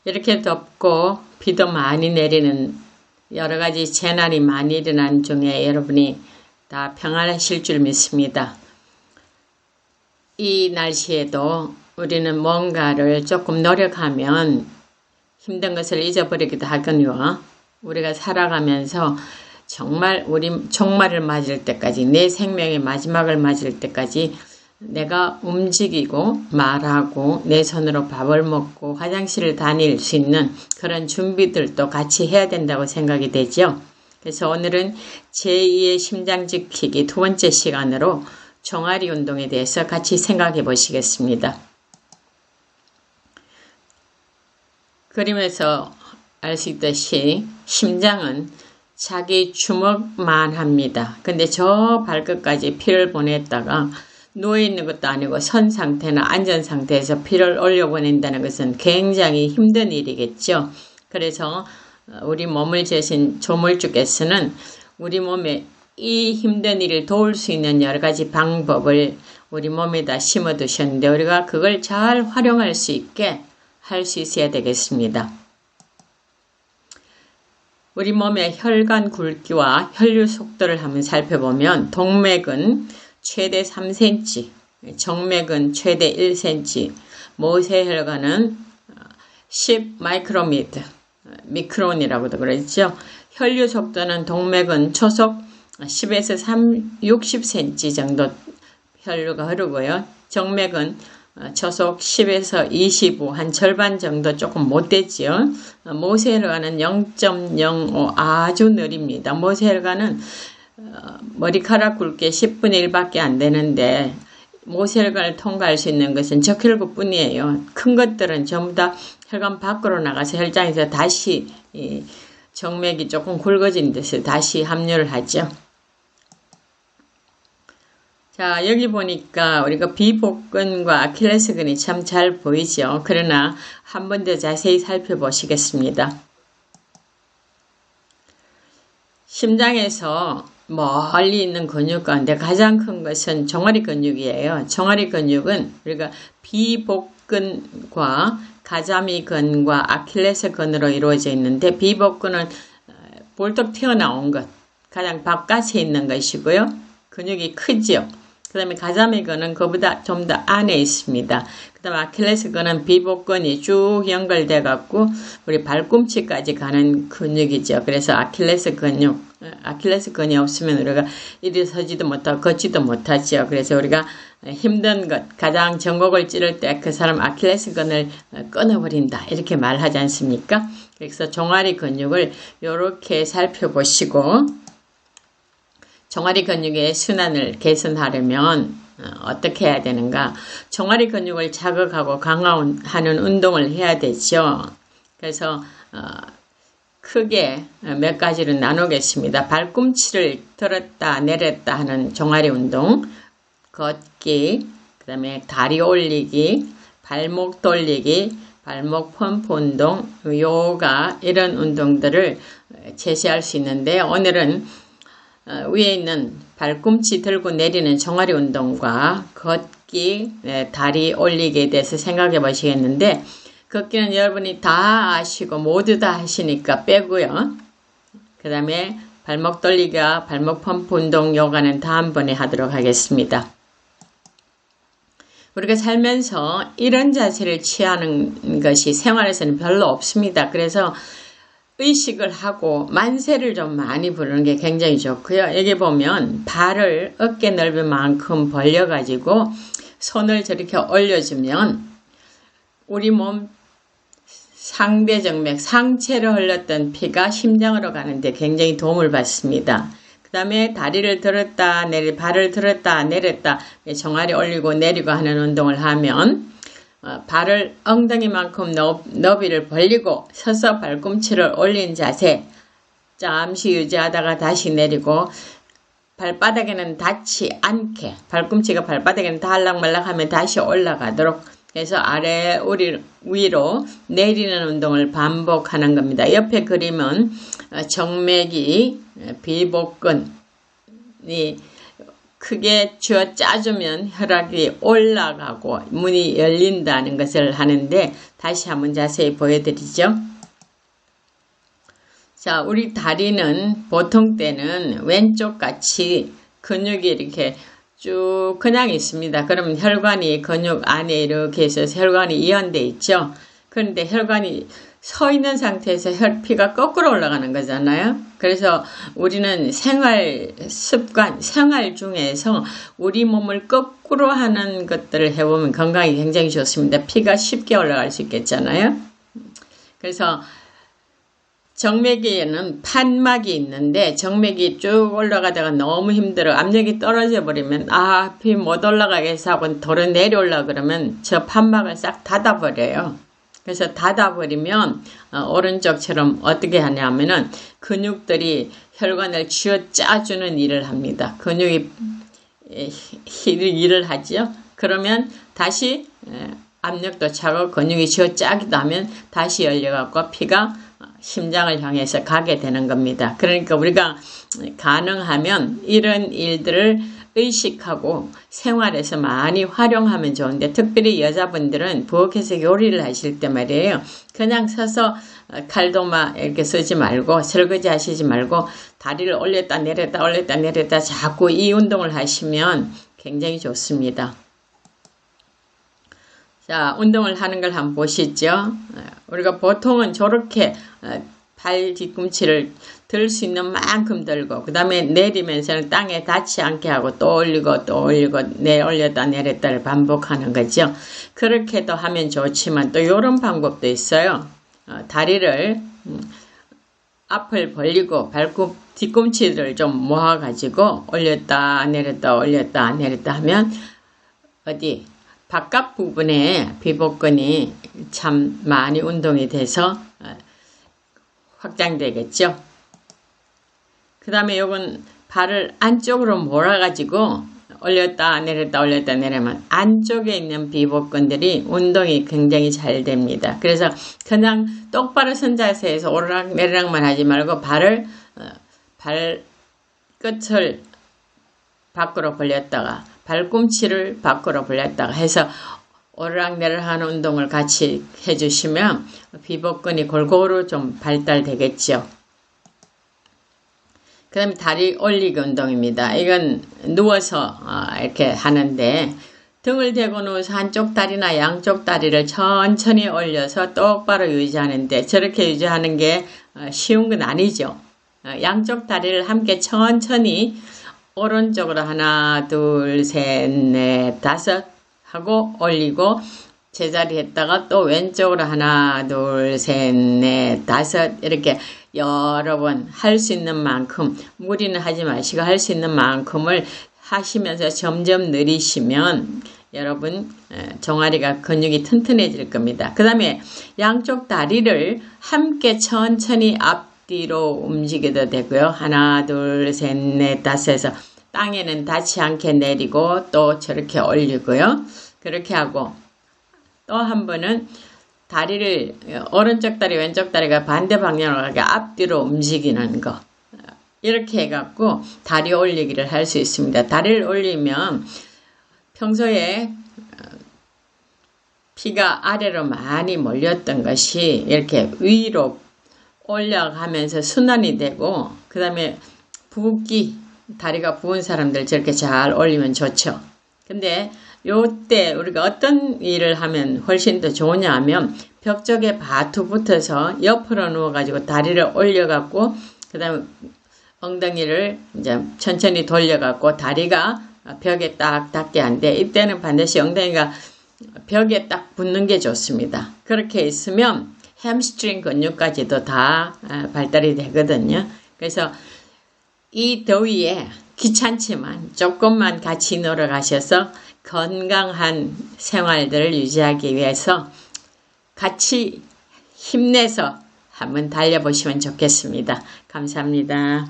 이렇게 덥고 비도 많이 내리는 여러 가지 재난이 많이 일어난 중에 여러분이 다 평안하실 줄 믿습니다. 이 날씨에도 우리는 뭔가를 조금 노력하면 힘든 것을 잊어버리기도 하거든요. 우리가 살아가면서 정말 우리 종말을 맞을 때까지, 내 생명의 마지막을 맞을 때까지 내가 움직이고 말하고 내 손으로 밥을 먹고 화장실을 다닐 수 있는 그런 준비들도 같이 해야 된다고 생각이 되죠. 그래서 오늘은 제2의 심장 지키기 두 번째 시간으로 종아리 운동에 대해서 같이 생각해 보시겠습니다. 그림에서 알 수 있듯이 심장은 자기 주먹만 합니다. 근데 저 발끝까지 피를 보냈다가 누워있는 것도 아니고 선 상태나 안전 상태에서 피를 올려보낸다는 것은 굉장히 힘든 일이겠죠. 그래서 우리 몸을 재신 조물주께서는 우리 몸에 이 힘든 일을 도울 수 있는 여러 가지 방법을 우리 몸에다 심어 두셨는데 우리가 그걸 잘 활용할 수 있게 할 수 있어야 되겠습니다. 우리 몸의 혈관 굵기와 혈류 속도를 한번 살펴보면 동맥은 최대 3cm, 정맥은 최대 1cm, 모세혈관은 10 마이크로미터, 미크론이라고도 그러죠. 혈류 속도는 동맥은 초속 10에서 60cm 정도 혈류가 흐르고요. 정맥은 초속 10에서 25, 한 절반 정도 조금 못 되지요. 모세혈관은 0.05 아주 느립니다. 모세혈관은 머리카락 굵게 10분의 1밖에 안 되는데 모세혈관을 통과할 수 있는 것은 적혈구 뿐이에요. 큰 것들은 전부 다 혈관 밖으로 나가서 혈장에서 다시 정맥이 조금 굵어진 데서 다시 합류를 하죠. 자, 여기 보니까 우리가 비복근과 아킬레스건이 참 잘 보이죠. 그러나 한 번 더 자세히 살펴보시겠습니다. 심장에서 멀리 있는 근육 가운데 가장 큰 것은 종아리 근육이에요. 종아리 근육은 우리가 비복근과 가자미근과 아킬레스건으로 이루어져 있는데 비복근은 볼떡 튀어나온 것, 가장 바깥에 있는 것이고요. 근육이 크죠. 그 다음에 가자미근은 그보다 좀 더 안에 있습니다. 그 다음에 아킬레스건은 비복근이 쭉 연결돼 갖고 우리 발꿈치까지 가는 근육이죠. 그래서 아킬레스건이 없으면 우리가 이리 서지도 못하고 걷지도 못하죠. 그래서 우리가 힘든 것, 가장 전곡을 찌를 때 그 사람 아킬레스건을 끊어버린다 이렇게 말하지 않습니까? 그래서 종아리 근육을 이렇게 살펴보시고 종아리 근육의 순환을 개선하려면 어떻게 해야 되는가? 종아리 근육을 자극하고 강화하는 운동을 해야 되죠. 그래서 크게 몇 가지로 나누겠습니다. 발꿈치를 들었다 내렸다 하는 종아리 운동, 걷기, 그 다음에 다리 올리기, 발목 돌리기, 발목 펌프 운동, 요가 이런 운동들을 제시할 수 있는데 오늘은 위에 있는 발꿈치 들고 내리는 종아리 운동과 걷기, 다리 올리기에 대해서 생각해 보시겠는데 걷기는 여러분이 다 아시고 모두 다 하시니까 빼고요. 그 다음에 발목 돌리기와 발목 펌프 운동 요가는 다음번에 하도록 하겠습니다. 우리가 살면서 이런 자세를 취하는 것이 생활에서는 별로 없습니다. 그래서 의식을 하고 만세를 좀 많이 부르는 게 굉장히 좋고요. 여기 보면 발을 어깨 넓이만큼 벌려가지고 손을 저렇게 올려주면 우리 몸 상대정맥, 상체로 흘렀던 피가 심장으로 가는데 굉장히 도움을 받습니다. 그 다음에 다리를 들었다 발을 들었다 내렸다 종아리 올리고 내리고 하는 운동을 하면 발을 엉덩이만큼 너비를 벌리고 서서 발꿈치를 올린 자세 잠시 유지하다가 다시 내리고 발바닥에는 닿지 않게 발꿈치가 발바닥에는 닿을락말락 하면 다시 올라가도록 해서 아래 위로 내리는 운동을 반복하는 겁니다. 옆에 그림은 정맥이 비복근이 크게 쥐어 짜주면 혈압이 올라가고 문이 열린다는 것을 하는데 다시 한번 자세히 보여드리죠. 자, 우리 다리는 보통 때는 왼쪽 같이 근육이 이렇게 쭉 그냥 있습니다. 그러면 혈관이 근육 안에 이렇게 해서 혈관이 이완되어 있죠. 그런데 혈관이 서 있는 상태에서 혈피가 거꾸로 올라가는 거잖아요. 그래서 우리는 생활 습관, 생활 중에서 우리 몸을 거꾸로 하는 것들을 해보면 건강이 굉장히 좋습니다. 피가 쉽게 올라갈 수 있겠잖아요. 그래서 정맥에는 판막이 있는데 정맥이 쭉 올라가다가 너무 힘들어 압력이 떨어져 버리면 피 못 올라가겠어 하고 돌아 내려올라 그러면 저 판막을 싹 닫아버려요. 그래서 닫아버리면 오른쪽처럼 어떻게 하냐면은 근육들이 혈관을 쥐어 짜주는 일을 합니다. 근육이 일을 하죠. 그러면 다시 압력도 차고 근육이 쥐어 짜기도 하면 다시 열려갖고 피가 심장을 향해서 가게 되는 겁니다. 그러니까 우리가 가능하면 이런 일들을 의식하고 생활에서 많이 활용하면 좋은데 특별히 여자분들은 부엌에서 요리를 하실 때 말이에요. 그냥 서서 칼도 막 이렇게 쓰지 말고 설거지 하시지 말고 다리를 올렸다 내렸다 자꾸 이 운동을 하시면 굉장히 좋습니다. 자, 운동을 하는 걸 한번 보시죠. 우리가 보통은 저렇게 발 뒤꿈치를 들 수 있는 만큼 들고 그 다음에 내리면서는 땅에 닿지 않게 하고 또 올리고 올렸다 내렸다를 반복하는 거죠. 그렇게도 하면 좋지만 또 이런 방법도 있어요. 다리를 앞을 벌리고 뒤꿈치를 좀 모아가지고 올렸다 내렸다 하면 어디 바깥 부분에 비복근이 참 많이 운동이 돼서 확장되겠죠. 그 다음에 요건 발을 안쪽으로 몰아가지고 올렸다 내리면 안쪽에 있는 비복근들이 운동이 굉장히 잘 됩니다. 그래서 그냥 똑바로 선 자세에서 오르락내리락만 하지 말고 발 끝을 밖으로 벌렸다가 발꿈치를 밖으로 벌렸다가 해서 오르락내리락 하는 운동을 같이 해주시면 비복근이 골고루 좀 발달되겠죠. 그 다음에 다리 올리기 운동입니다. 이건 누워서 이렇게 하는데 등을 대고 누워서 한쪽 다리나 양쪽 다리를 천천히 올려서 똑바로 유지하는데 저렇게 유지하는 게 쉬운 건 아니죠. 양쪽 다리를 함께 천천히 오른쪽으로 하나 둘 셋 넷 다섯 하고 올리고 제자리 했다가 또 왼쪽으로 하나 둘 셋 넷 다섯 이렇게 여러 번 할 수 있는 만큼 무리는 하지 마시고 할 수 있는 만큼을 하시면서 점점 늘리시면 여러분 종아리가 근육이 튼튼해질 겁니다. 그 다음에 양쪽 다리를 함께 천천히 앞뒤로 움직여도 되고요. 하나 둘 셋 넷 다섯 해서 땅에는 닿지 않게 내리고 또 저렇게 올리고요. 그렇게 하고 또 한 번은 다리를 오른쪽 다리 왼쪽 다리가 반대 방향으로 가게 앞뒤로 움직이는 거 이렇게 해갖고 다리 올리기를 할 수 있습니다. 다리를 올리면 평소에 피가 아래로 많이 몰렸던 것이 이렇게 위로 올라가면서 순환이 되고 그 다음에 붓기 다리가 부은 사람들 저렇게 잘 올리면 좋죠. 근데 요때 우리가 어떤 일을 하면 훨씬 더 좋으냐 하면 벽 쪽에 바투 붙어서 옆으로 누워가지고 다리를 올려갖고 그 다음에 엉덩이를 이제 천천히 돌려갖고 다리가 벽에 딱 닿게 하는데 이때는 반드시 엉덩이가 벽에 딱 붙는 게 좋습니다. 그렇게 있으면 햄스트링 근육까지도 다 발달이 되거든요. 그래서 이 더위에 귀찮지만 조금만 같이 놀아 가셔서 건강한 생활들을 유지하기 위해서 같이 힘내서 한번 달려보시면 좋겠습니다. 감사합니다.